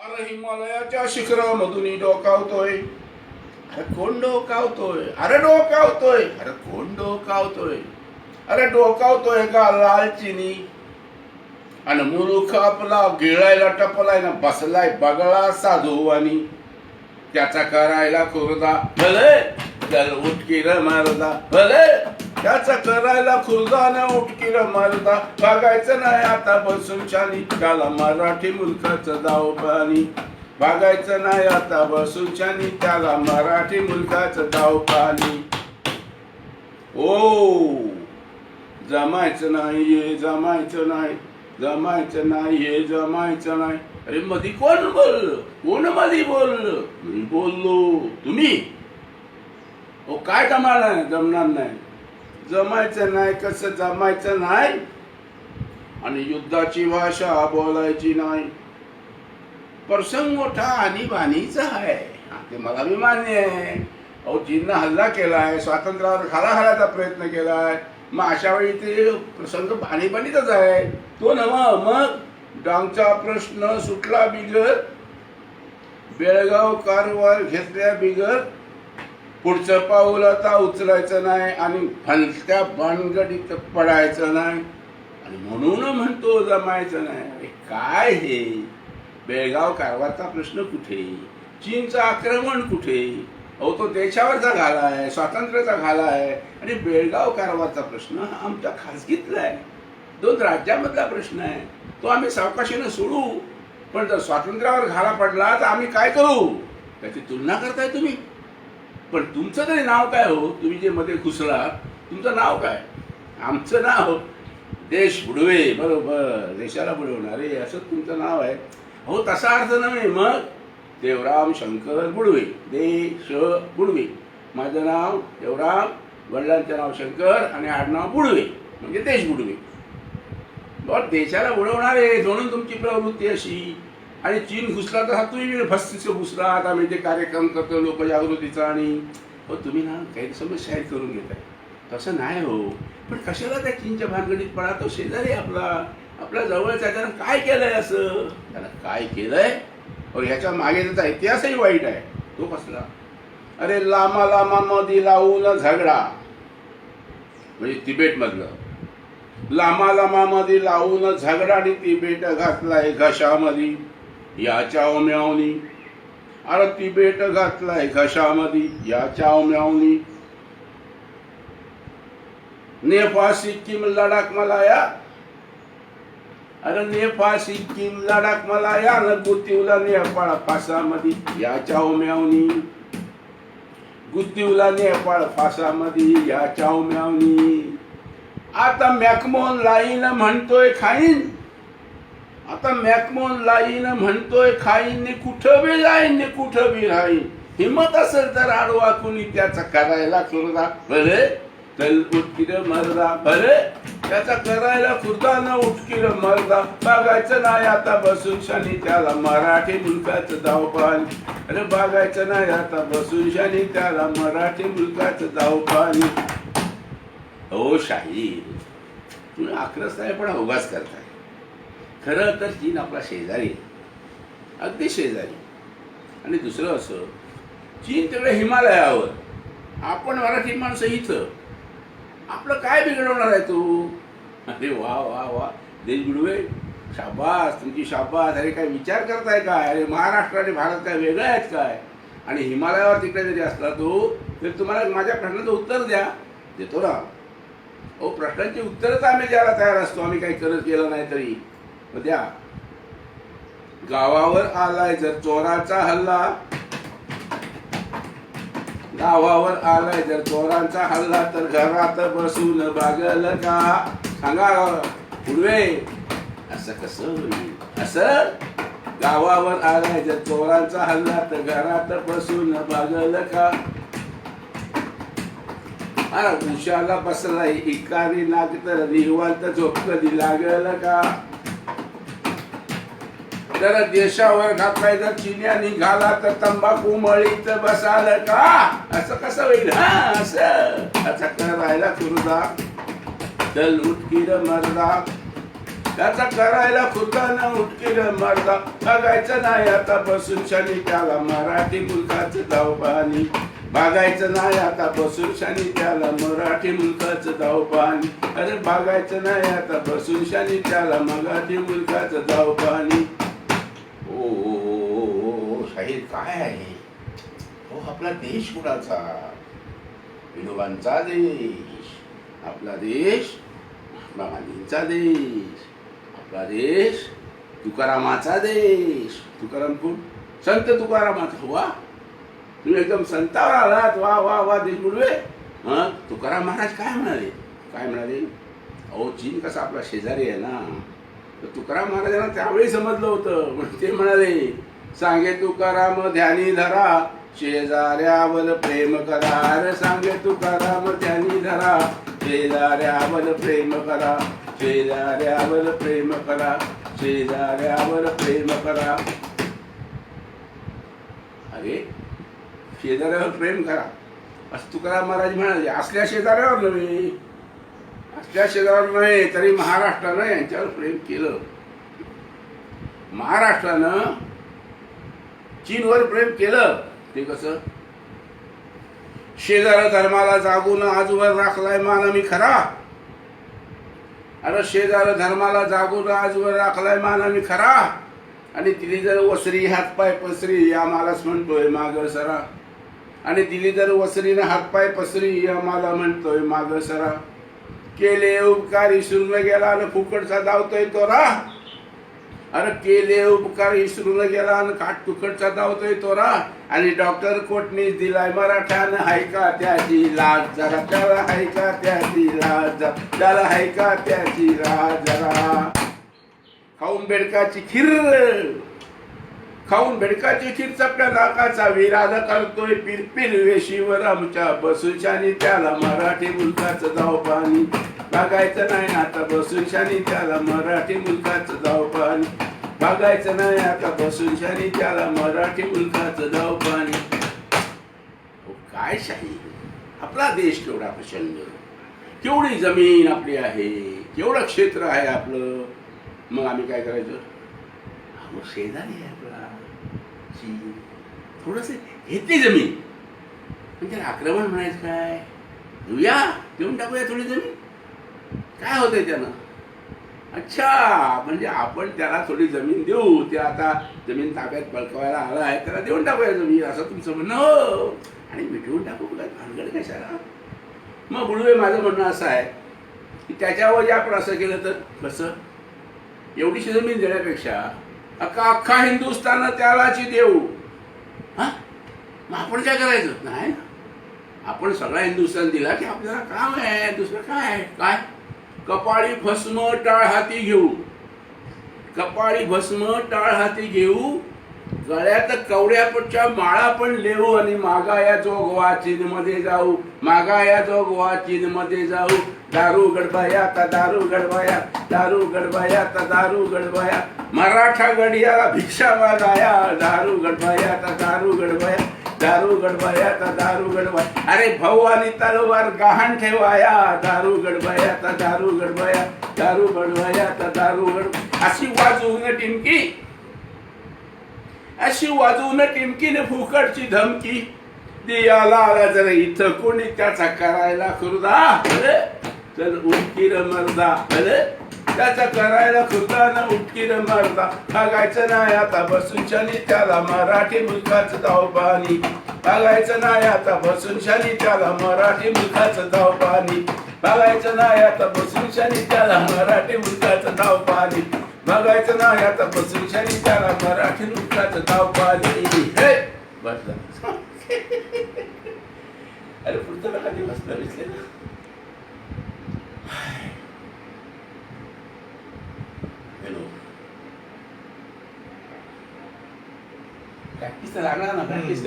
अरे हिमालयाच्या शिखरामधून डोकावतोय. अरे कोण डोकावतोय? अरे डोकावतोय. अरे कोण डोकावतोय? अरे डोकावतोय का लाल चिनी. आणि मुलूख आपला गिळायला टपलाय ना बसलाय बगळा साधूवानी. त्याचा करायला खुर्दा भले त्याल उठकीर मारदा भले त्याचा करायला खुर्दा न उठकीर मारदा. बघायचं नाही आता बसून शानी त्याला मराठी मुलकाचं दाव पाणी. बघायचं नाही आता बसून शानी त्याला मराठी मुलकाचं दाव पाणी. ओ जमायचं नाही हे जमायचं नाही जमायचं नाही हे जमायचं नाही. अरे मधी कोण बोललं? कोण मधी बोललं? मी बोललो. तुम्ही? ओ काय जमणार नाही? जमणार नाही. जमायचं नाही. कसं जमायचं नाही? आणि युद्धाची भाषा बोलायची नाही. प्रसंग मोठा आणि बाणीचा आहे ते मला भी मान्य आहे. अहो चीननं हल्ला केलाय, स्वातंत्र्यावर घाला घालायचा प्रयत्न केलाय. मग अशा वेळी ते प्रसंग बाणीबाणीचाच आहे तो नवा. मग डांगचा प्रश्न सुटला बिगर, बेळगाव कारवार घेतल्या बिगर. पुढचं पाऊल आता उचलायचं नाही आणि भलत्या भानगडीत पडायचं नाही. आणि म्हणून म्हणतो जमायचं नाही. अरे काय हे? बेळगाव कारवारचा प्रश्न कुठे? चीनचं आक्रमण कुठे? अहो तो देशावरचा घाला आहे, स्वातंत्र्याचा घाला आहे. आणि बेळगाव कारवारचा प्रश्न हा आमच्या खासगीतला आहे, दोन राज्यामधला प्रश्न आहे. तो आम्ही सावकाशीनं सोडू. पण जर स्वातंत्र्यावर घाला पडला तर आम्ही काय करू? त्याची तुलना करताय तुम्ही. पण तुमचं तरी नाव काय हो? तुम्ही जे मध्ये घुसला तुमचं नाव काय? आमचं नाव देश बुडवे. बरोबर, देशाला बुडवणारे असं तुमचं नाव आहे. हो तसा अर्थ नव्हे. मग देवराम शंकर बुडवे, देश बुडवे. माझं नाव देवराम, वडिलांचं नाव शंकर आणि आडनाव बुडवे म्हणजे देश बुडवे. बरं देशाला बुडवणारे म्हणून तुमची प्रवृत्ती अशी. आणि चीन घुसला तर हा तुम्ही भस्तीच घुसला. आता आम्ही ते कार्यक्रम करतो लोकजागृतीचा. आणि हो तुम्ही ना गैरसमज शाहीर करून घेताय. तसं नाही हो. पण कशाला त्या चीनच्या भानगडीत पडा? तो शेजारी आपल्या जवळचा. त्यानं काय केलंय असं? त्यानं काय केलंय? और ह्याच्या मागे त्याचा इतिहासही वाईट आहे. तो कसला? अरे लामा लामा मध्ये लावून झगडा म्हणजे तिबेट मधलं. लामा लामा मध्ये लावून झगडा आणि तिबेट घातलाय घशामध्ये याच्या म्यावनी. अरे तिबेट घातलाय घशामध्ये याच्या म्यावनी. नेपाळ सिक्कीम लडाख मलाया. अरे नेपाळ सिक्कीम लडाख मलाया न गुत्तीवला नेपाळ फासामध्ये याच्या म्यावनी. गुत्तीवला नेपाळ फासामध्ये याच्या म्यावनी. आता मॅकमोन लाईन म्हणतोय खाईन. आता मॅकमोन लाईन म्हणतोय खाईन. ने कुठं बी जाईन ने कुठं बी राहीन. हिंमत असेल तर आडवा कुणी त्याचा करायला खुर्दा भले तल उठकीर मरदा भले त्याचा करायला खुर्दा न उठकीर मरदा. बघायचं नाही आता बसून शानी त्याला मराठी मुलकाचं दाव पाणी. अरे बघायचं नाही आता बसून शानी त्याला मराठी मुलकाचं दाव पाणी. हो शाहीर तुम्ही आक्रस नाही पण अवघाच करताय. खरं तर चीन आपला शेजारी आहे, अगदी शेजारी. आणि दुसरं असं चीन तिकडे हिमालयावर, आपण मराठी माणसं इथं. आपलं काय बिघडवणार आहे तू? अरे वा वा वा देश बुडवे, शाबास तुमची शाबास. अरे काय विचार करताय काय? अरे महाराष्ट्र आणि भारत काय वेगळं आहेत काय? आणि हिमालयावर तिकडे जरी असला तो तर तुम्हाला माझ्या प्रश्नाचं उत्तर द्या. देतो ना. हो प्रश्नांची उत्तरच आम्ही द्यायला तयार असतो. आम्ही काही करत गेलं नाही तरी द्या. गावावर आलाय जर चोराचा हल्ला, गावावर आलाय जर चोरांचा हल्ला तर घरात बसून भागल का? सांगा पुढवे असं कसं होईल? असं गावावर आलाय जर चोरांचा हल्ला तर घरात बसून भागल का? अरे उशाला बसलाय इकारी नाग तर निवांत झोप कधी लागल का? जर देशावर घातलाय जर चिन्या निघाला तर तंबाखू मळीत बसाल का? असं कसं होईल? असं करायला खुर्दा चल उठकीर मरदा त्याचा करायला खुदानं उठकी रे मर्दा, बघायचं नाही आता बसून शनी त्याला मराठी मुलकाचं धाव पाणी, बघायचं नाही आता बसून शनी त्याला मराठी मुलकाचं धाव पाणी, अरे बघायचं नाही आता बसून शनी त्याला मराठी मुलकाचं धाव पाणी. ओ शाहीर काय आहे हो, आपला देश कुणाचा? विनोबांचा देश, आपला देश महात्मा गांधींचा देश, आपला देश तुकारामाचा देश. तुकाराम कोण? संत तुकारामाचा. वा, तुम्ही एकदम संतावर आलात. वा वा वा देशमुळे. हा, तुकाराम महाराज काय म्हणाले? काय म्हणाले? अहो, चीन कसा आपला शेजारी आहे ना, तर तुकाराम महाराजांना त्यावेळी समजलं होतं. ते म्हणाले, सांगे तुकाराम ध्यानी धरा, शेजाऱ्यावर प्रेम करा. अरे सांगे तुकाराम ध्यानी धरा, शेजाऱ्यावर प्रेम करा, शेजाऱ्यावर प्रेम करा, शेजाऱ्यावर प्रेम करा. अरे शेजाऱ्यावर प्रेम करा असं तुकाराम महाराज म्हणाले. असल्या शेजाऱ्यावर नव्हे, असल्या शेजाऱ्यावर नव्हे, तरी महाराष्ट्रानं यांच्यावर प्रेम केलं. महाराष्ट्रानं चीनवर प्रेम केलं. ते कसं? शेजार धर्माला जागून आजवर राखलाय मान मी खरा. अरे शेजार धर्माला जागून आजवर राखलाय मान मी खरा, आणि दिली जर वसरी हातपाय पसरी आम्हालाच म्हणतोय माग सरा, आणि दिली जर वसरीनं हातपाय पसरी आम्हाला म्हणतोय माग सरा. केले उपकार विसरून गेला आणि फुकटचा धावतोय तोरा. अरे केले उपकार विसरून गेला आणि काट तुकडचा धावतोय तोरा, आणि डॉक्टर कोटनीस दिलाय मराठ्यानं हायका त्याची लाज जरा, त्याला हायका त्याची लाज जरा, त्याला हायका त्याची लाज जरा. खाऊन बेडकाची खीर, खाऊन बेडकाची खीर चपल्या नाकाचा विराज करतोय पिरपिर वेशीवर आमच्या बसूशानी त्याला मराठी मुलकाचं धाव पाणी, बघायचं नाही आता बसूशानी त्याला मराठी मुलकाचं धाव पाणी, बघायचं नाही आता बसूशानी त्याला मराठी मुलकाचं धाव पाणी. काय शाही, आपला देश केवढा प्रचंड, केवढी जमीन आपली आहे, केवढं क्षेत्र आहे आपलं. मग आम्ही काय करायचं? मग शेजारी आहे आपला थोडस घेतली जमीन, म्हणजे आक्रमण म्हणायचं काय? देऊया, देऊन टाकूया थोडी जमीन, काय होतंय त्यानं? अच्छा, म्हणजे आपण त्याला थोडी जमीन देऊ, ते आता जमीन ताब्यात बळकवायला आला आहे, त्याला देऊन टाकूया जमीन, असं तुमचं म्हणणं हो. आणि मिटवून टाकू काय भानगड कशाला? मग बुडवे माझं म्हणणं असं आहे की त्याच्यावर आपण असं केलं तर कसं? एवढीशी जमीन देण्यापेक्षा अख्खा हिंदुस्थान त्यालाची देऊ. हा, मग आपण काय करायचं? नाही, आपण सगळा हिंदुस्थान दिला की आपल्याला काम आहे, दुसरं काय? काय? कपाळी भस्म टाळ हाती घेऊ, कपाळी भस्म टाळ हाती घेऊ, गळ्यात कवड्यापटच्या माळा पण लेऊ, आणि मागाया जोगवा चीन मध्ये जाऊ, मागाया जोगवा चीन मध्ये जाऊ. दारू गडबाया ता दारू गडबाया, दारू गडबाया ता दारू गडबाया, मराठा गडियाला भिक्षा मागाया. दारू गडबाया ता दारू गडबाया, दारू गडबाया ता दारू गडबाया. अरे भाऊ आणि तलवार गहाण ठेवाया. दारू गडबाया ता दारू गडबाया, दारू गडबाया ता दारू गडबाया. अशी वाजवून टिमकी, अशी वाजवून टिमकीने फुकटची धमकी दियाला आला. जर इथं कोणी त्याचा करायला खुर्दा, चल उठकीर मर्दा, त्याचा करायला खुर्दानं उठकीर मर्दा. बघायचं नाही आता बसून शनी त्याला मराठी मुलकाचं धाव पाणी, बघायचं नाही आता बसून शनी त्याला मराठी मुलकाचं धाव पाणी, बघायचं नाही आता बसून शनी त्याला मराठी मुलकाचं धाव पाणी, बघायचं नाही आता बसून शनी त्याला मराठी मुलकाचं धाव पाणी. हे बस. अरे पुढचं कधी बसलं विसले ना. प्रॅक्टिस तर लागणार ना, प्रॅक्टिस.